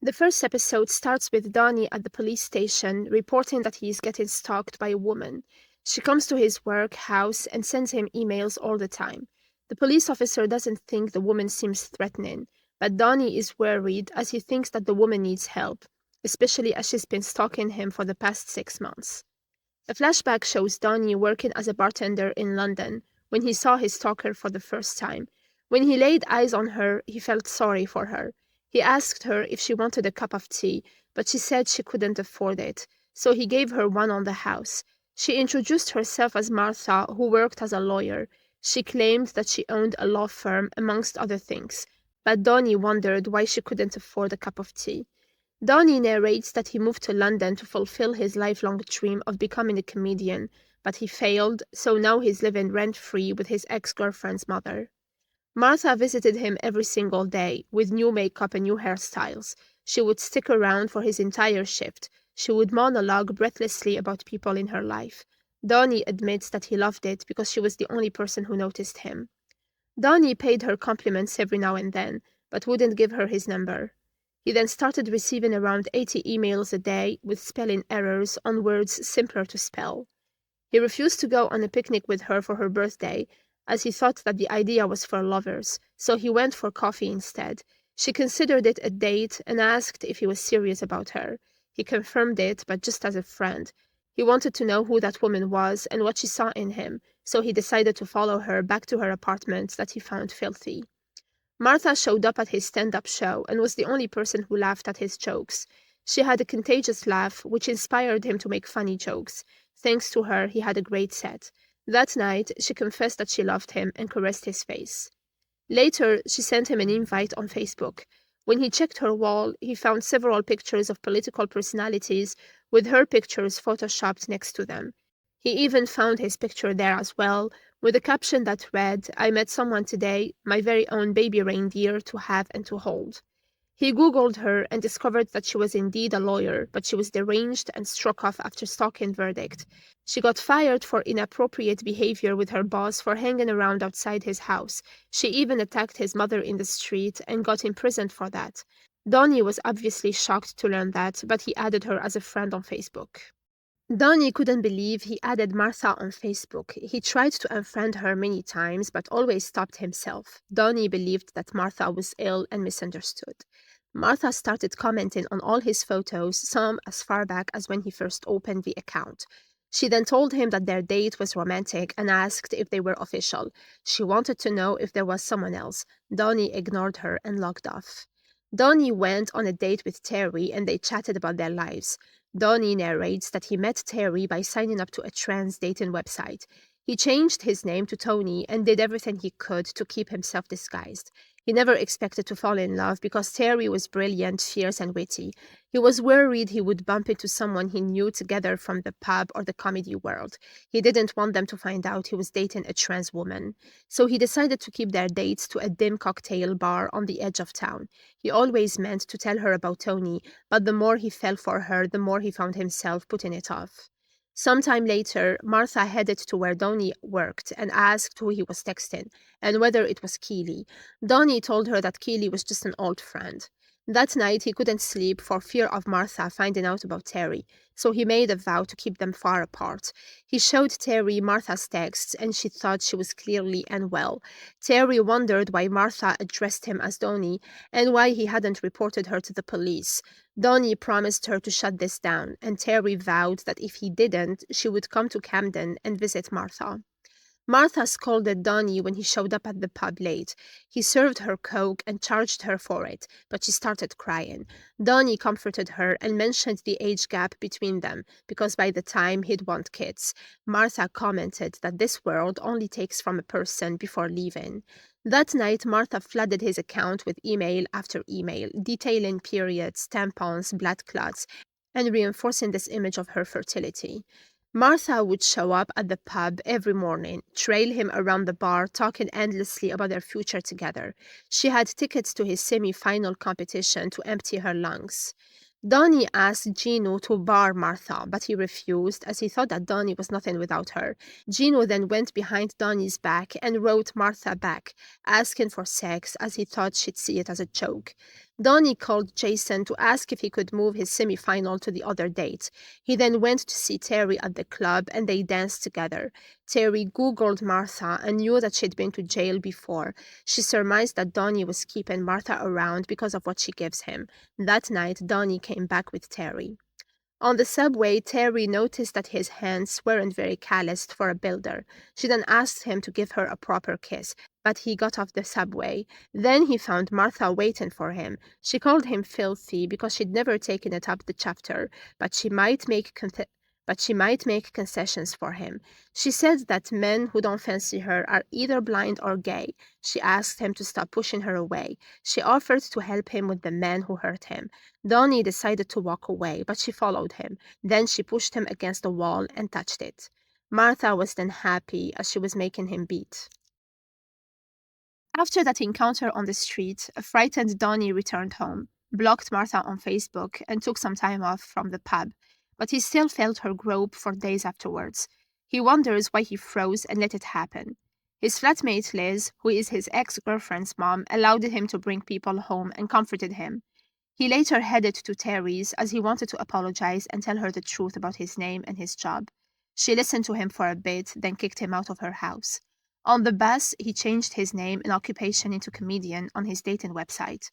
The first episode starts with Donnie at the police station reporting that he is getting stalked by a woman. She comes to his work house and sends him emails all the time. The police officer doesn't think the woman seems threatening, but Donnie is worried as he thinks that the woman needs help, especially as she's been stalking him for the past 6 months. A flashback shows Donnie working as a bartender in London when he saw his stalker for the first time. When he laid eyes on her, he felt sorry for her. He asked her if she wanted a cup of tea, but she said she couldn't afford it, so he gave her one on the house. She introduced herself as Martha, who worked as a lawyer. She claimed that she owned a law firm, amongst other things, but Donnie wondered why she couldn't afford a cup of tea. Donnie narrates that he moved to London to fulfill his lifelong dream of becoming a comedian, but he failed, so now he's living rent-free with his ex-girlfriend's mother. Martha visited him every single day, with new makeup and new hairstyles. She would stick around for his entire shift. She would monologue breathlessly about people in her life. Donnie admits that he loved it because she was the only person who noticed him. Donnie paid her compliments every now and then, but wouldn't give her his number. He then started receiving around 80 emails a day with spelling errors on words simpler to spell. He refused to go on a picnic with her for her birthday, as he thought that the idea was for lovers, so he went for coffee instead. She considered it a date and asked if he was serious about her. He confirmed it, but just as a friend. He wanted to know who that woman was and what she saw in him, so he decided to follow her back to her apartment that he found filthy. Martha showed up at his stand-up show and was the only person who laughed at his jokes. She had a contagious laugh, which inspired him to make funny jokes. Thanks to her, he had a great set. That night, she confessed that she loved him and caressed his face. Later, she sent him an invite on Facebook. When he checked her wall, he found several pictures of political personalities with her pictures photoshopped next to them. He even found his picture there as well, with a caption that read, "I met someone today, my very own baby reindeer to have and to hold." He Googled her and discovered that she was indeed a lawyer, but she was deranged and struck off after stalking verdict. She got fired for inappropriate behavior with her boss for hanging around outside his house. She even attacked his mother in the street and got imprisoned for that. Donnie was obviously shocked to learn that, but he added her as a friend on Facebook. Donnie couldn't believe he added Martha on Facebook. He tried to unfriend her many times, but always stopped himself. Donnie believed that Martha was ill and misunderstood. Martha started commenting on all his photos, some as far back as when he first opened the account. She then told him that their date was romantic and asked if they were official. She wanted to know if there was someone else. Donnie ignored her and logged off. Donnie went on a date with Terry and they chatted about their lives. Donnie narrates that he met Terry by signing up to a trans dating website. He changed his name to Tony and did everything he could to keep himself disguised. He never expected to fall in love because Terry was brilliant, fierce, and witty. He was worried he would bump into someone he knew together from the pub or the comedy world. He didn't want them to find out he was dating a trans woman. So he decided to keep their dates to a dim cocktail bar on the edge of town. He always meant to tell her about Tony, but the more he fell for her, the more he found himself putting it off. Sometime later, Martha headed to where Donnie worked and asked who he was texting and whether it was Keely. Donnie told her that Keely was just an old friend. That night, he couldn't sleep for fear of Martha finding out about Terry, so he made a vow to keep them far apart. He showed Terry Martha's texts, and she thought she was clearly unwell. Terry wondered why Martha addressed him as Donnie and why he hadn't reported her to the police. Donnie promised her to shut this down, and Terry vowed that if he didn't, she would come to Camden and visit Martha. Martha scolded Donnie when he showed up at the pub late. He served her coke and charged her for it, but she started crying. Donnie comforted her and mentioned the age gap between them, because by the time he'd want kids. Martha commented that this world only takes from a person before leaving. That night, Martha flooded his account with email after email, detailing periods, tampons, blood clots, and reinforcing this image of her fertility. Martha would show up at the pub every morning, trail him around the bar, talking endlessly about their future together. She had tickets to his semi-final competition to empty her lungs. Donnie asked Gino to bar Martha, but he refused as he thought that Donnie was nothing without her. Gino then went behind Donnie's back and wrote Martha back, asking for sex as he thought she'd see it as a joke. Donnie called Jason to ask if he could move his semifinal to the other date. He then went to see Terry at the club and they danced together. Terry Googled Martha and knew that she'd been to jail before. She surmised that Donnie was keeping Martha around because of what she gives him. That night, Donnie came back with Terry. On the subway, Terry noticed that his hands weren't very calloused for a builder. She then asked him to give her a proper kiss, but he got off the subway. Then he found Martha waiting for him. She called him filthy because she'd never taken it up the chapter, but she might make concessions for him. She said that men who don't fancy her are either blind or gay. She asked him to stop pushing her away. She offered to help him with the men who hurt him. Donnie decided to walk away, but she followed him. Then she pushed him against the wall and touched it. Martha was then happy as she was making him beat. After that encounter on the street, a frightened Donnie returned home, blocked Martha on Facebook, and took some time off from the pub. But he still felt her grope for days afterwards. He wonders why he froze and let it happen. His flatmate Liz, who is his ex-girlfriend's mom, allowed him to bring people home and comforted him. He later headed to Terry's as he wanted to apologize and tell her the truth about his name and his job. She listened to him for a bit, then kicked him out of her house. On the bus, he changed his name and occupation into comedian on his dating website.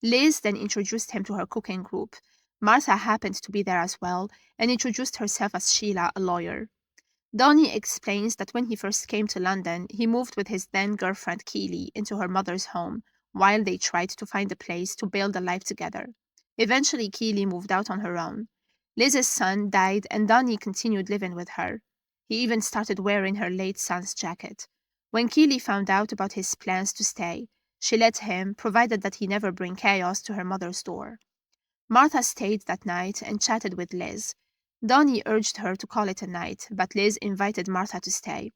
Liz then introduced him to her cooking group. Martha happened to be there as well and introduced herself as Sheila, a lawyer. Donnie explains that when he first came to London, he moved with his then girlfriend Keely into her mother's home while they tried to find a place to build a life together. Eventually, Keely moved out on her own. Liz's son died and Donnie continued living with her. He even started wearing her late son's jacket. When Keely found out about his plans to stay, she let him, provided that he never bring chaos to her mother's door. Martha stayed that night and chatted with Liz. Donnie urged her to call it a night, but Liz invited Martha to stay.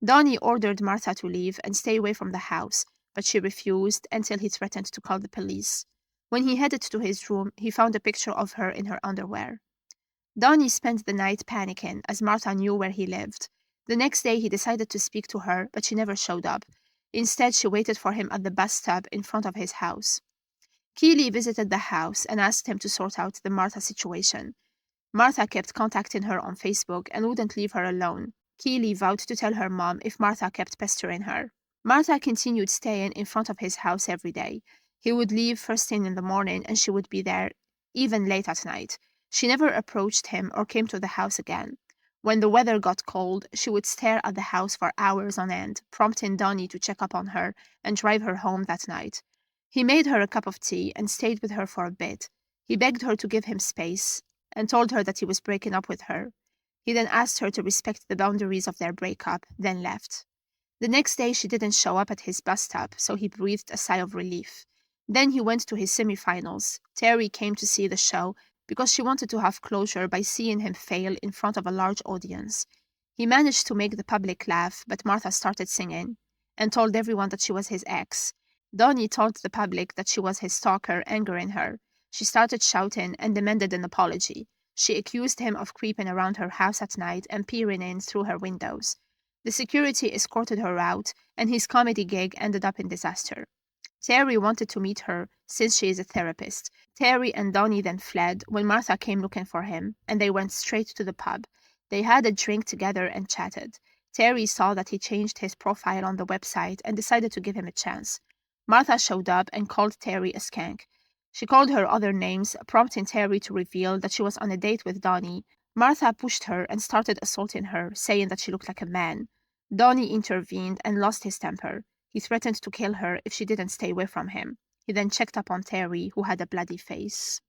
Donnie ordered Martha to leave and stay away from the house, but she refused until he threatened to call the police. When he headed to his room, he found a picture of her in her underwear. Donnie spent the night panicking as Martha knew where he lived. The next day, he decided to speak to her, but she never showed up. Instead, she waited for him at the bus stop in front of his house. Keely visited the house and asked him to sort out the Martha situation. Martha kept contacting her on Facebook and wouldn't leave her alone. Keely vowed to tell her mom if Martha kept pestering her. Martha continued staying in front of his house every day. He would leave first thing in the morning and she would be there even late at night. She never approached him or came to the house again. When the weather got cold, she would stare at the house for hours on end, prompting Donnie to check up on her and drive her home that night. He made her a cup of tea and stayed with her for a bit. He begged her to give him space and told her that he was breaking up with her. He then asked her to respect the boundaries of their breakup, then left. The next day, she didn't show up at his bus stop, so he breathed a sigh of relief. Then he went to his semifinals. Terry came to see the show because she wanted to have closure by seeing him fail in front of a large audience. He managed to make the public laugh, but Martha started singing and told everyone that she was his ex. Donnie told the public that she was his stalker, angering her. She started shouting and demanded an apology. She accused him of creeping around her house at night and peering in through her windows. The security escorted her out, and his comedy gig ended up in disaster. Terry wanted to meet her since she is a therapist. Terry and Donnie then fled when Martha came looking for him, and they went straight to the pub. They had a drink together and chatted. Terry saw that he changed his profile on the website and decided to give him a chance. Martha showed up and called Terry a skank. She called her other names, prompting Terry to reveal that she was on a date with Donnie. Martha pushed her and started assaulting her, saying that she looked like a man. Donnie intervened and lost his temper. He threatened to kill her if she didn't stay away from him. He then checked up on Terry, who had a bloody face.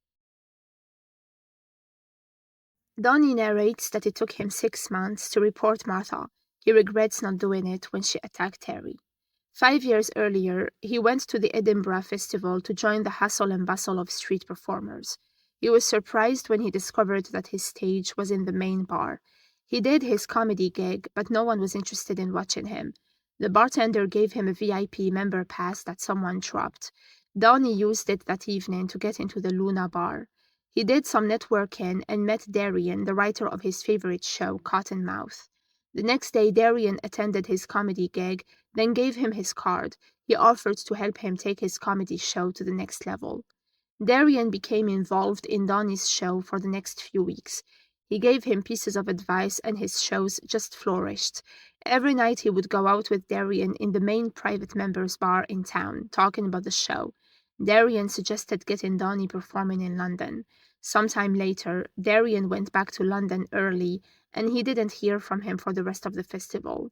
Donnie narrates that it took him 6 months to report Martha. He regrets not doing it when she attacked Terry. 5 years earlier, he went to the Edinburgh Festival to join the hustle and bustle of street performers. He was surprised when he discovered that his stage was in the main bar. He did his comedy gig, but no one was interested in watching him. The bartender gave him a VIP member pass that someone dropped. Donnie used it that evening to get into the Luna bar. He did some networking and met Darian, the writer of his favorite show, Cottonmouth. The next day, Darian attended his comedy gig, then gave him his card. He offered to help him take his comedy show to the next level. Darian became involved in Donnie's show for the next few weeks. He gave him pieces of advice and his shows just flourished. Every night he would go out with Darian in the main private members bar in town, talking about the show. Darian suggested getting Donnie performing in London. Sometime later, Darian went back to London early, and he didn't hear from him for the rest of the festival.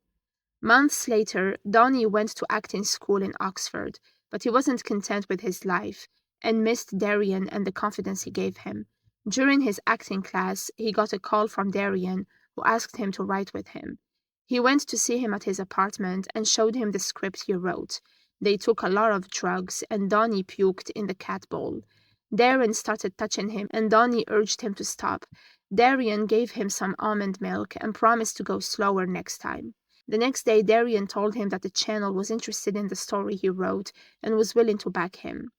Months later, Donnie went to acting school in Oxford, but he wasn't content with his life and missed Darian and the confidence he gave him. During his acting class, he got a call from Darian, who asked him to write with him. He went to see him at his apartment and showed him the script he wrote. They took a lot of drugs, and Donnie puked in the cat bowl. Darren started touching him, and Donnie urged him to stop. Darian gave him some almond milk and promised to go slower next time. The next day, Darian told him that the channel was interested in the story he wrote and was willing to back him.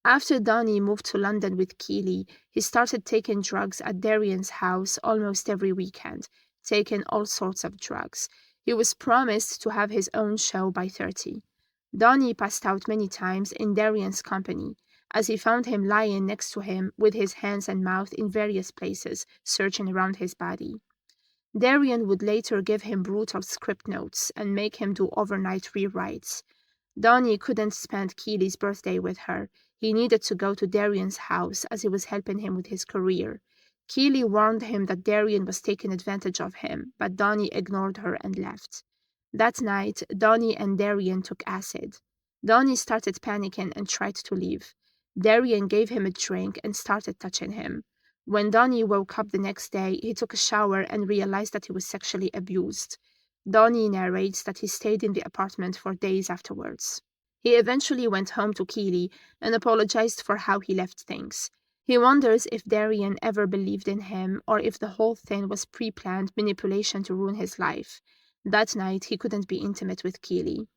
After Donnie moved to London with Keely, he started taking drugs at Darian's house almost every weekend, taking all sorts of drugs. He was promised to have his own show by 30. Donnie passed out many times in Darian's company, as he found him lying next to him with his hands and mouth in various places, searching around his body. Darian would later give him brutal script notes and make him do overnight rewrites. Donnie couldn't spend Keely's birthday with her. He needed to go to Darian's house as he was helping him with his career. Keely warned him that Darian was taking advantage of him, but Donnie ignored her and left. That night, Donnie and Darian took acid. Donnie started panicking and tried to leave. Darian gave him a drink and started touching him. When Donnie woke up the next day, he took a shower and realized that he was sexually abused. Donnie narrates that he stayed in the apartment for days afterwards. He eventually went home to Keely and apologized for how he left things. He wonders if Darian ever believed in him or if the whole thing was pre-planned manipulation to ruin his life. That night, he couldn't be intimate with Keely.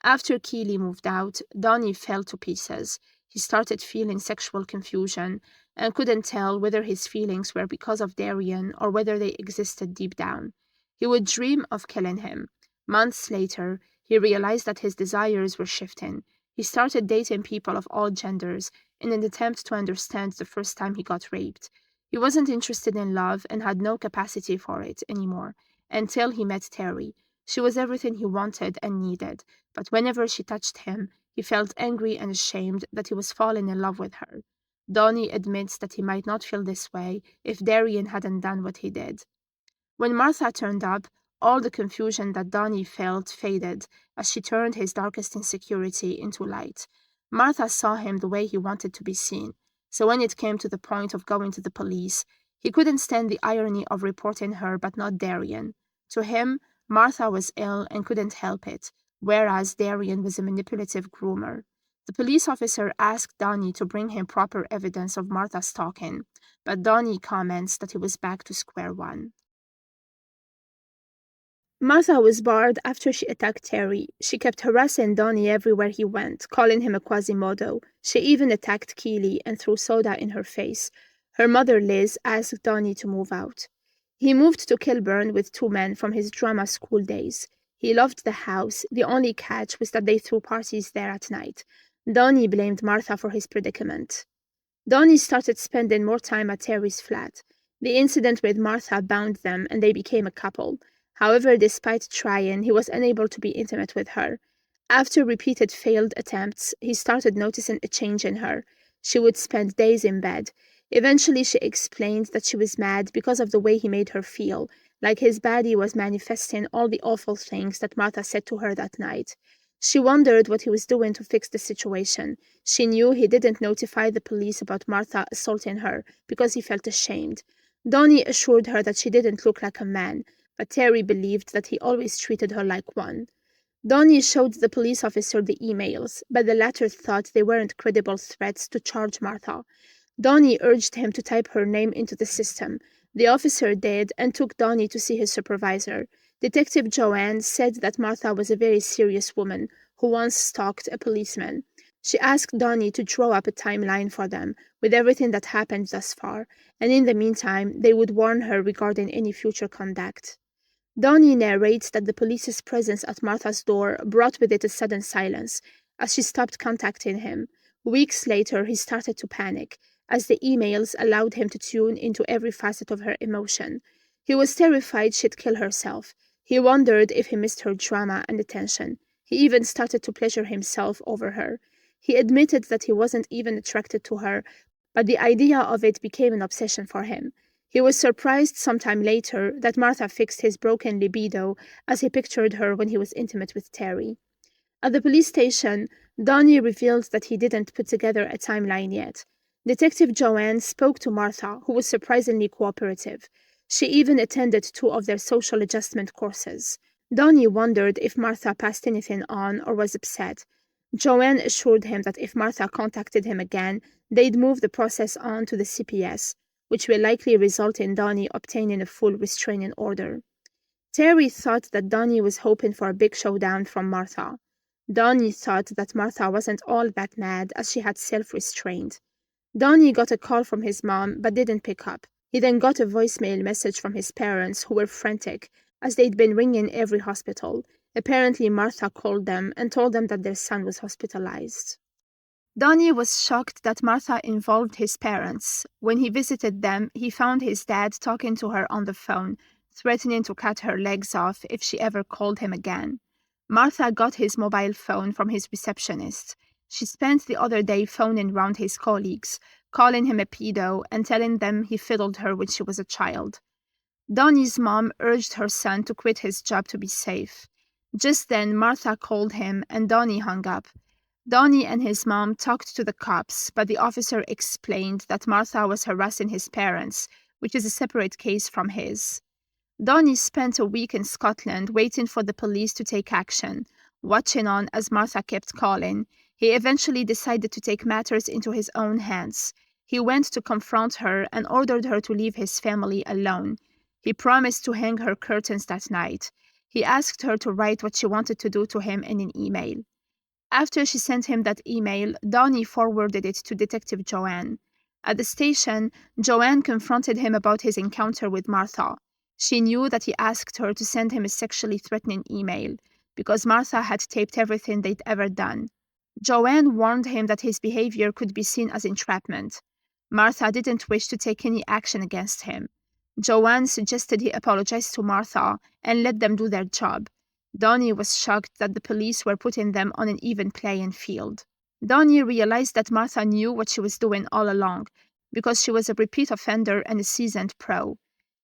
After Keely moved out, Donnie fell to pieces. He started feeling sexual confusion and couldn't tell whether his feelings were because of Darian or whether they existed deep down. He would dream of killing him. Months later, he realized that his desires were shifting. He started dating people of all genders in an attempt to understand the first time he got raped. He wasn't interested in love and had no capacity for it anymore until he met Terry. She was everything he wanted and needed, but whenever she touched him, he felt angry and ashamed that he was falling in love with her. Donnie admits that he might not feel this way if Darian hadn't done what he did. When Martha turned up, all the confusion that Donnie felt faded as she turned his darkest insecurity into light. Martha saw him the way he wanted to be seen, so when it came to the point of going to the police, he couldn't stand the irony of reporting her but not Darian. To him, Martha was ill and couldn't help it, whereas Darian was a manipulative groomer. The police officer asked Donnie to bring him proper evidence of Martha's stalking, but Donnie comments that he was back to square one. Martha was barred after she attacked Terry. She kept harassing Donnie everywhere he went, calling him a Quasimodo. She even attacked Keely and threw soda in her face. Her mother, Liz, asked Donnie to move out. He moved to Kilburn with two men from his drama school days. He loved the house. The only catch was that they threw parties there at night. Donnie blamed Martha for his predicament. Donnie started spending more time at Terry's flat. The incident with Martha bound them, and they became a couple. However, despite trying, he was unable to be intimate with her. After repeated failed attempts, he started noticing a change in her. She would spend days in bed. Eventually, she explained that she was mad because of the way he made her feel, like his body was manifesting all the awful things that Martha said to her that night. She wondered what he was doing to fix the situation. She knew he didn't notify the police about Martha assaulting her because he felt ashamed. Donnie assured her that she didn't look like a man, but Terry believed that he always treated her like one. Donnie showed the police officer the emails, but the latter thought they weren't credible threats to charge Martha. Donnie urged him to type her name into the system. The officer did and took Donnie to see his supervisor. Detective Joanne said that Martha was a very serious woman who once stalked a policeman. She asked Donnie to draw up a timeline for them with everything that happened thus far, and in the meantime, they would warn her regarding any future conduct. Donnie narrates that the police's presence at Martha's door brought with it a sudden silence, as she stopped contacting him. Weeks later, he started to panic, as the emails allowed him to tune into every facet of her emotion. He was terrified she'd kill herself. He wondered if he missed her drama and attention. He even started to pleasure himself over her. He admitted that he wasn't even attracted to her, but the idea of it became an obsession for him. He was surprised sometime later that Martha fixed his broken libido as he pictured her when he was intimate with Terry. At the police station, Donnie revealed that he didn't put together a timeline yet. Detective Joanne spoke to Martha, who was surprisingly cooperative. She even attended 2 of their social adjustment courses. Donnie wondered if Martha passed anything on or was upset. Joanne assured him that if Martha contacted him again, they'd move the process on to the CPS, which will likely result in Donnie obtaining a full restraining order. Terry thought that Donnie was hoping for a big showdown from Martha. Donnie thought that Martha wasn't all that mad as she had self-restraint. Donnie got a call from his mom but didn't pick up. He then got a voicemail message from his parents, who were frantic as they'd been ringing every hospital. Apparently Martha called them and told them that their son was hospitalized. Donnie was shocked that Martha involved his parents. When he visited them, he found his dad talking to her on the phone, threatening to cut her legs off if she ever called him again. Martha got his mobile phone from his receptionist. She spent the other day phoning round his colleagues, calling him a pedo and telling them he fiddled her when she was a child. Donnie's mom urged her son to quit his job to be safe. Just then, Martha called him and Donnie hung up. Donnie and his mom talked to the cops, but the officer explained that Martha was harassing his parents, which is a separate case from his. Donnie spent a week in Scotland waiting for the police to take action, watching on as Martha kept calling. He eventually decided to take matters into his own hands. He went to confront her and ordered her to leave his family alone. He promised to hang her curtains that night. He asked her to write what she wanted to do to him in an email. After she sent him that email, Donnie forwarded it to Detective Joanne. At the station, Joanne confronted him about his encounter with Martha. She knew that he asked her to send him a sexually threatening email because Martha had taped everything they'd ever done. Joanne warned him that his behavior could be seen as entrapment. Martha didn't wish to take any action against him. Joanne suggested he apologize to Martha and let them do their job. Donnie was shocked that the police were putting them on an even playing field. Donnie realized that Martha knew what she was doing all along, because she was a repeat offender and a seasoned pro.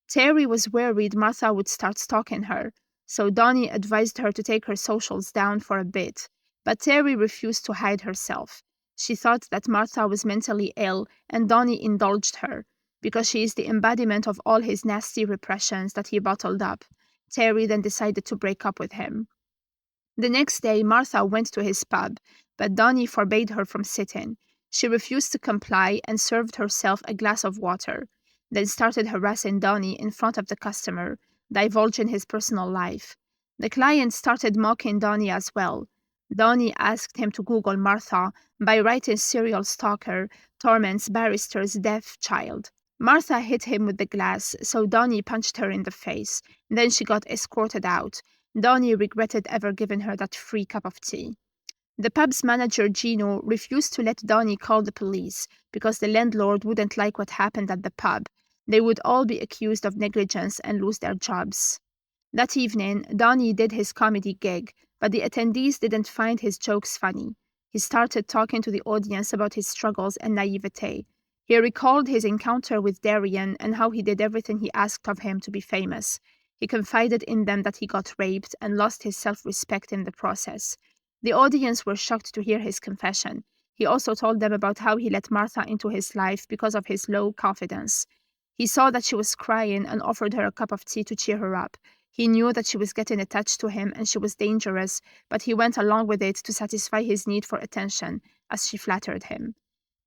Terry was worried Martha would start stalking her, so Donnie advised her to take her socials down for a bit. But Terry refused to hide herself. She thought that Martha was mentally ill, and Donnie indulged her, because she is the embodiment of all his nasty repressions that he bottled up. Terry then decided to break up with him. The next day, Martha went to his pub, but Donnie forbade her from sitting. She refused to comply and served herself a glass of water, then started harassing Donnie in front of the customer, divulging his personal life. The client started mocking Donnie as well. Donnie asked him to Google Martha by writing serial stalker torments barrister's deaf child. Martha hit him with the glass, so Donnie punched her in the face. Then she got escorted out. Donnie regretted ever giving her that free cup of tea. The pub's manager, Gino, refused to let Donnie call the police because the landlord wouldn't like what happened at the pub. They would all be accused of negligence and lose their jobs. That evening, Donnie did his comedy gig, but the attendees didn't find his jokes funny. He started talking to the audience about his struggles and naivete. He recalled his encounter with Darian and how he did everything he asked of him to be famous. He confided in them that he got raped and lost his self-respect in the process. The audience were shocked to hear his confession. He also told them about how he let Martha into his life because of his low confidence. He saw that she was crying and offered her a cup of tea to cheer her up. He knew that she was getting attached to him and she was dangerous, but he went along with it to satisfy his need for attention, as she flattered him.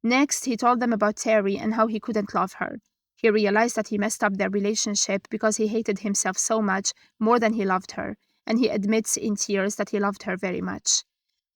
Next, he told them about Terry and how he couldn't love her. He realized that he messed up their relationship because he hated himself so much more than he loved her, and he admits in tears that he loved her very much.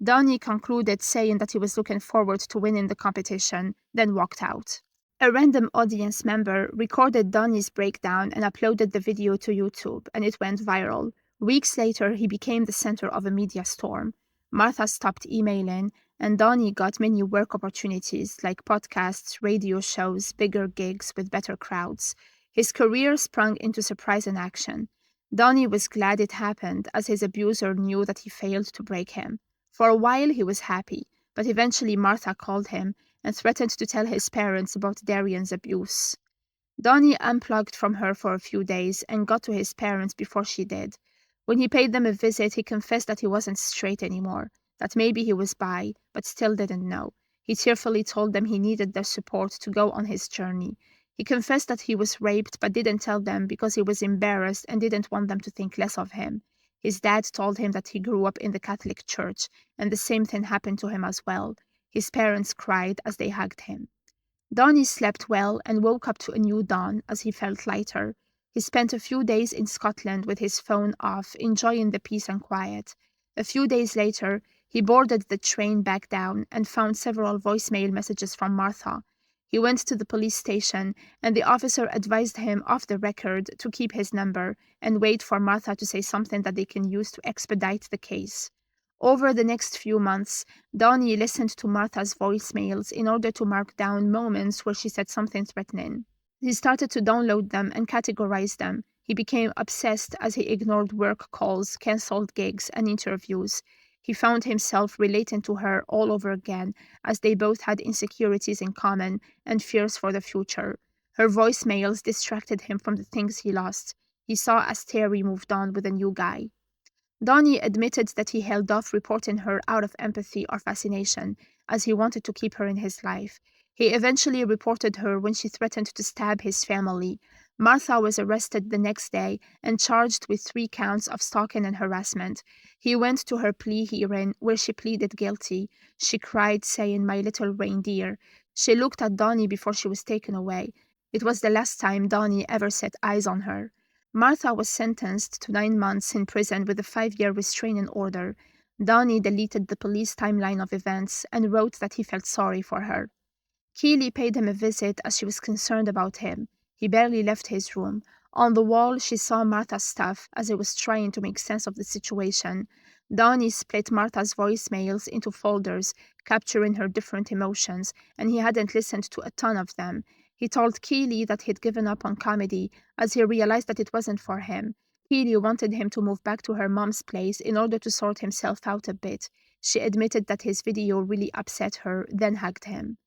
Donnie concluded saying that he was looking forward to winning the competition, then walked out. A random audience member recorded Donnie's breakdown and uploaded the video to YouTube, and it went viral. Weeks later, he became the center of a media storm. Martha stopped emailing, and Donnie got many work opportunities like podcasts, radio shows, bigger gigs with better crowds. His career sprung into surprise and action. Donnie was glad it happened, as his abuser knew that he failed to break him. For a while he was happy, but eventually Martha called him and threatened to tell his parents about Darian's abuse. Donnie unplugged from her for a few days and got to his parents before she did. When he paid them a visit, he confessed that he wasn't straight anymore, that maybe he was bi, but still didn't know. He tearfully told them he needed their support to go on his journey. He confessed that he was raped, but didn't tell them because he was embarrassed and didn't want them to think less of him. His dad told him that he grew up in the Catholic Church, and the same thing happened to him as well. His parents cried as they hugged him. Donnie slept well and woke up to a new dawn as he felt lighter. He spent a few days in Scotland with his phone off, enjoying the peace and quiet. A few days later, he boarded the train back down and found several voicemail messages from Martha. He went to the police station, and the officer advised him off the record to keep his number and wait for Martha to say something that they can use to expedite the case. Over the next few months, Donnie listened to Martha's voicemails in order to mark down moments where she said something threatening. He started to download them and categorize them. He became obsessed as he ignored work calls, canceled gigs, and interviews. He found himself relating to her all over again, as they both had insecurities in common and fears for the future. Her voicemails distracted him from the things he lost. He saw as Terry moved on with a new guy. Donnie admitted that he held off reporting her out of empathy or fascination, as he wanted to keep her in his life. He eventually reported her when she threatened to stab his family. Martha was arrested the next day and charged with 3 counts of stalking and harassment. He went to her plea hearing, where she pleaded guilty. She cried, saying, "My little reindeer." She looked at Donnie before she was taken away. It was the last time Donnie ever set eyes on her. Martha was sentenced to 9 months in prison with a 5-year restraining order. Donnie deleted the police timeline of events and wrote that he felt sorry for her. Keely paid him a visit as she was concerned about him. He barely left his room. On the wall, she saw Martha's stuff as he was trying to make sense of the situation. Donnie split Martha's voicemails into folders, capturing her different emotions, and he hadn't listened to a ton of them. He told Keely that he'd given up on comedy as he realized that it wasn't for him. Keely wanted him to move back to her mom's place in order to sort himself out a bit. She admitted that his video really upset her, then hugged him.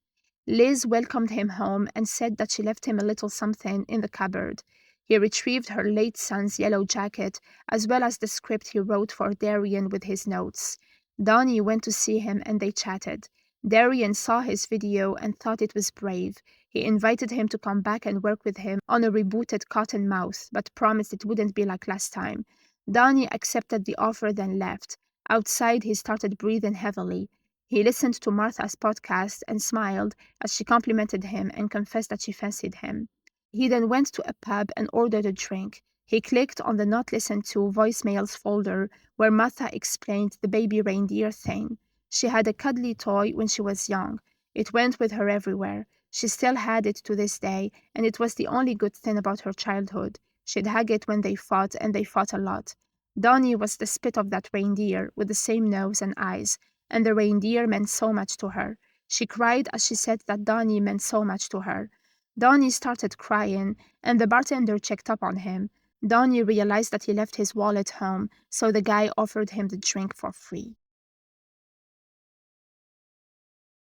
Liz welcomed him home and said that she left him a little something in the cupboard. He retrieved her late son's yellow jacket, as well as the script he wrote for Darian with his notes. Donnie went to see him and they chatted. Darian saw his video and thought it was brave. He invited him to come back and work with him on a rebooted Cottonmouth, but promised it wouldn't be like last time. Donnie accepted the offer, then left. Outside, he started breathing heavily. He listened to Martha's podcast and smiled as she complimented him and confessed that she fancied him. He then went to a pub and ordered a drink. He clicked on the not listened to voicemails folder where Martha explained the baby reindeer thing. She had a cuddly toy when she was young. It went with her everywhere. She still had it to this day, and it was the only good thing about her childhood. She'd hug it when they fought, and they fought a lot. Donnie was the spit of that reindeer with the same nose and eyes, and the reindeer meant so much to her. She cried as she said that Donnie meant so much to her. Donnie started crying, and the bartender checked up on him. Donnie realized that he left his wallet home, so the guy offered him the drink for free.